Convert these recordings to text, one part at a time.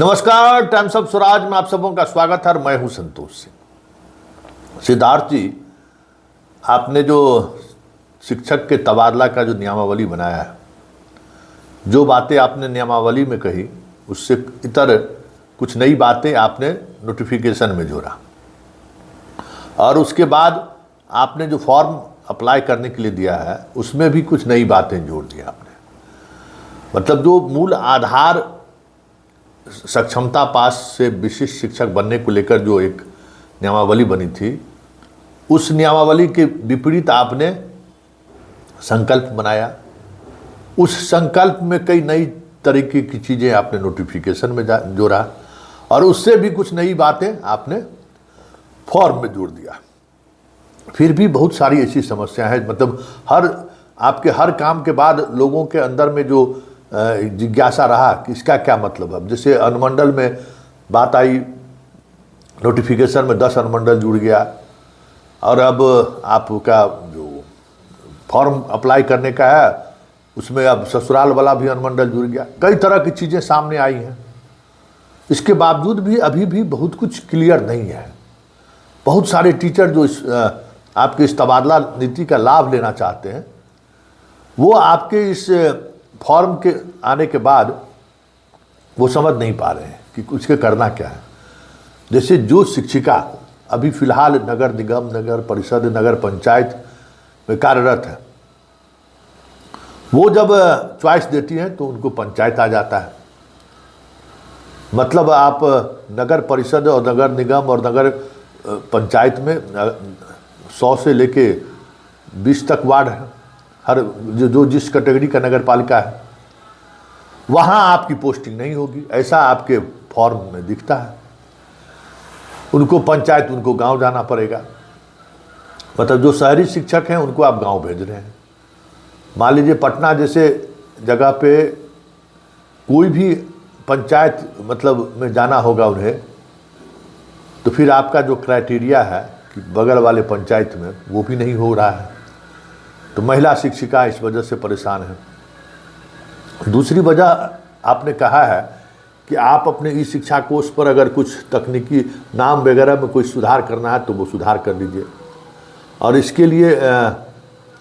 नमस्कार, times of Swaraj में आप सबों का स्वागत है। मैं हूं संतोष सिंह। सिद्धार्थ जी, आपने जो शिक्षक के तबादला का जो नियमावली बनाया है, जो बातें आपने नियमावली में कही, उससे इतर कुछ नई बातें आपने नोटिफिकेशन में जोड़ा, और उसके बाद आपने जो फॉर्म अप्लाई करने के लिए दिया है उसमें भी कुछ नई बातें जोड़ दी आपने। मतलब जो मूल आधार सक्षमता पास से विशिष्ट शिक्षक बनने को लेकर जो एक नियमावली बनी थी, उस नियमावली के विपरीत आपने संकल्प बनाया। उस संकल्प में कई नई तरीके की चीज़ें आपने नोटिफिकेशन में जोड़ा, और उससे भी कुछ नई बातें आपने फॉर्म में जोड़ दिया। फिर भी बहुत सारी ऐसी समस्याएं हैं। मतलब आपके हर काम के बाद लोगों के अंदर में जो जिज्ञासा रहा कि इसका क्या मतलब है। जैसे अनुमंडल में बात आई, नोटिफिकेशन में 10 अनुमंडल जुड़ गया, और अब आपका जो फॉर्म अप्लाई करने का है उसमें अब ससुराल वाला भी अनुमंडल जुड़ गया। कई तरह की चीज़ें सामने आई हैं। इसके बावजूद भी अभी भी बहुत कुछ क्लियर नहीं है। बहुत सारे टीचर जो आपके इस तबादला नीति का लाभ लेना चाहते हैं, वो आपके इस फॉर्म के आने के बाद वो समझ नहीं पा रहे हैं कि उसके करना क्या है। जैसे जो शिक्षिका अभी फिलहाल नगर निगम, नगर परिषद, नगर पंचायत में कार्यरत है, वो जब चॉइस देती हैं तो उनको पंचायत आ जाता है। मतलब आप नगर परिषद और नगर निगम और नगर पंचायत में 100 से लेके 20 तक वार्ड है। हर जो जिस कैटेगरी का नगर पालिका है, वहाँ आपकी पोस्टिंग नहीं होगी, ऐसा आपके फॉर्म में दिखता है। उनको पंचायत, उनको गांव जाना पड़ेगा। मतलब जो शहरी शिक्षक हैं उनको आप गांव भेज रहे हैं। मान लीजिए पटना जैसे जगह पे कोई भी पंचायत मतलब में जाना होगा उन्हें, तो फिर आपका जो क्राइटेरिया है कि बगल वाले पंचायत में, वो भी नहीं हो रहा है। तो महिला शिक्षिका इस वजह से परेशान है। दूसरी वजह आपने कहा है कि आप अपने ई शिक्षा कोष पर अगर कुछ तकनीकी नाम वगैरह में कोई सुधार करना है तो वो सुधार कर लीजिए, और इसके लिए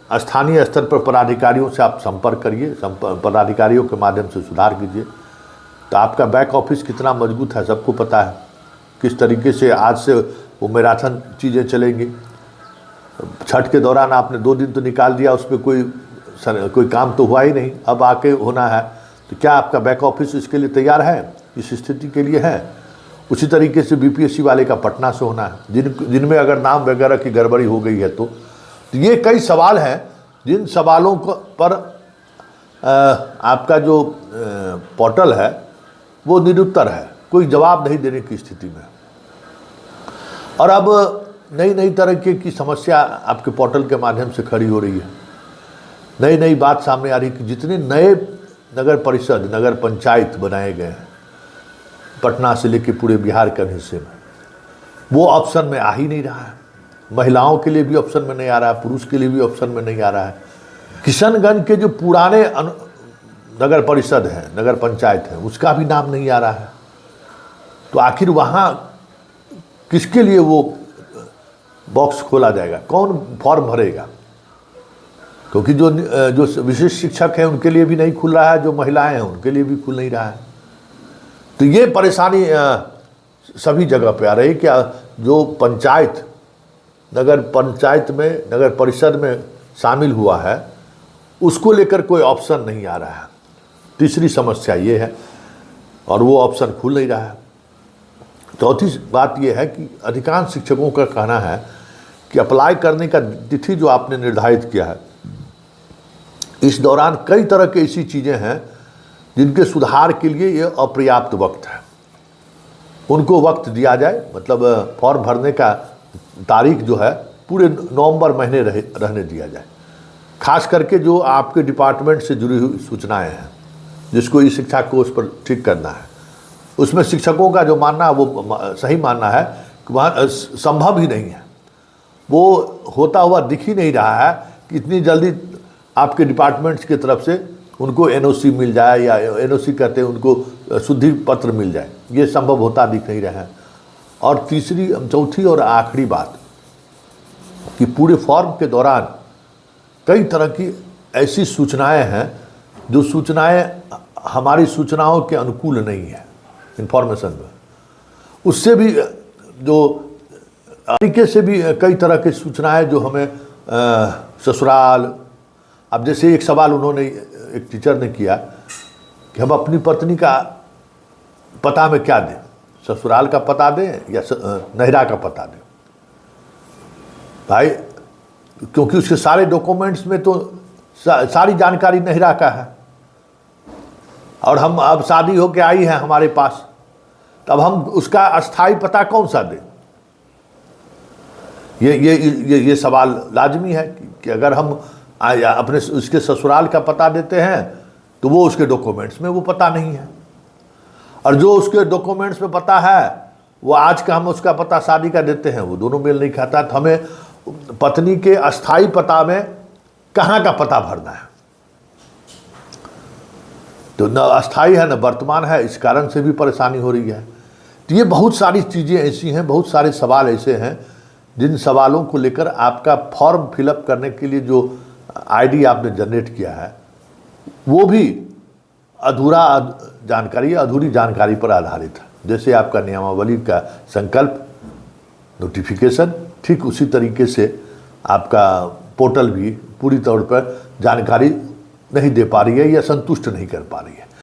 स्थानीय स्तर पर पदाधिकारियों से आप संपर्क करिए, पदाधिकारियों के माध्यम से सुधार कीजिए। तो आपका बैक ऑफिस कितना मजबूत है सबको पता है। किस तरीके से आज से वो मैराथन चीज़ें चलेंगी। छठ के दौरान आपने 2 दिन तो निकाल दिया, उस पर कोई काम तो हुआ ही नहीं, अब आके होना है। तो क्या आपका बैक ऑफिस इसके लिए तैयार है, इस स्थिति के लिए है? उसी तरीके से बीपीएससी वाले का पटना से होना है, जिनमें अगर नाम वगैरह की गड़बड़ी हो गई है तो ये कई सवाल हैं, जिन सवालों पर आपका जो पोर्टल है वो निरुत्तर है, कोई जवाब नहीं देने की स्थिति में। और अब नई तरीके की समस्या आपके पोर्टल के माध्यम से खड़ी हो रही है। नई बात सामने आ रही है कि जितने नए नगर परिषद, नगर पंचायत बनाए गए हैं पटना से लेकर पूरे बिहार के हिस्से में, वो ऑप्शन में आ ही नहीं रहा है। महिलाओं के लिए भी ऑप्शन में नहीं आ रहा है, पुरुष के लिए भी ऑप्शन में नहीं आ रहा है। किशनगंज के जो पुराने नगर परिषद हैं, नगर पंचायत है, उसका भी नाम नहीं आ रहा है। तो आखिर वहाँ किसके लिए वो बॉक्स खोला जाएगा, कौन फॉर्म भरेगा? क्योंकि जो विशिष्ट शिक्षक हैं उनके लिए भी नहीं खुल रहा है, जो महिलाएं हैं उनके लिए भी खुल नहीं रहा है। तो ये परेशानी सभी जगह पे आ रही है कि जो पंचायत, नगर पंचायत में, नगर परिषद में शामिल हुआ है, उसको लेकर कोई ऑप्शन नहीं आ रहा है। तीसरी समस्या ये है, और वो ऑप्शन खुल नहीं रहा है। चौथी बात यह है कि अधिकांश शिक्षकों का कहना है कि अप्लाई करने का तिथि जो आपने निर्धारित किया है, इस दौरान कई तरह की ऐसी चीज़ें हैं जिनके सुधार के लिए ये अपर्याप्त वक्त है। उनको वक्त दिया जाए। मतलब फॉर्म भरने का तारीख जो है पूरे नवंबर महीने रहने दिया जाए। खास करके जो आपके डिपार्टमेंट से जुड़ी हुई सूचनाएं हैं, जिसको ई शिक्षा कोष पर ठीक करना है, उसमें शिक्षकों का जो मानना है वो सही मानना है कि वहाँ संभव ही नहीं है। वो होता हुआ दिख ही नहीं रहा है कि इतनी जल्दी आपके डिपार्टमेंट्स की तरफ से उनको एनओसी मिल जाए, या एनओसी कहते हैं उनको शुद्धि पत्र मिल जाए, ये संभव होता दिख नहीं रहा है। और चौथी और आखिरी बात कि पूरे फॉर्म के दौरान कई तरह की ऐसी सूचनाएं हैं जो सूचनाएं हमारी सूचनाओं के अनुकूल नहीं है इंफॉर्मेशन में, उससे भी जो तरीके से भी कई तरह की सूचनाएं जो हमें ससुराल, अब जैसे एक सवाल उन्होंने एक टीचर ने किया कि हम अपनी पत्नी का पता में क्या दें, ससुराल का पता दें या नहिरा का पता दें। भाई क्योंकि उसके सारे डॉक्यूमेंट्स में तो सारी जानकारी नहिरा का है, और हम अब शादी होके आई है हमारे पास, तब हम उसका अस्थाई पता कौन सा दें? ये सवाल लाजमी है कि अगर हम अपने उसके ससुराल का पता देते हैं तो वो उसके डॉक्यूमेंट्स में वो पता नहीं है, और जो उसके डॉक्यूमेंट्स में पता है वो आज का हम उसका पता शादी का देते हैं, वो दोनों मेल नहीं खाता। तो हमें पत्नी के अस्थाई पता में कहाँ का पता भरना है? तो न अस्थाई है न वर्तमान है, इस कारण से भी परेशानी हो रही है। तो ये बहुत सारी चीज़ें ऐसी हैं, बहुत सारे सवाल ऐसे हैं जिन सवालों को लेकर आपका फॉर्म फिलअप करने के लिए जो आईडी आपने जनरेट किया है वो भी अधूरा जानकारी, अधूरी जानकारी पर आधारित है। जैसे आपका नियमावली का संकल्प नोटिफिकेशन, ठीक उसी तरीके से आपका पोर्टल भी पूरी तौर पर जानकारी नहीं दे पा रही है या संतुष्ट नहीं कर पा रही है।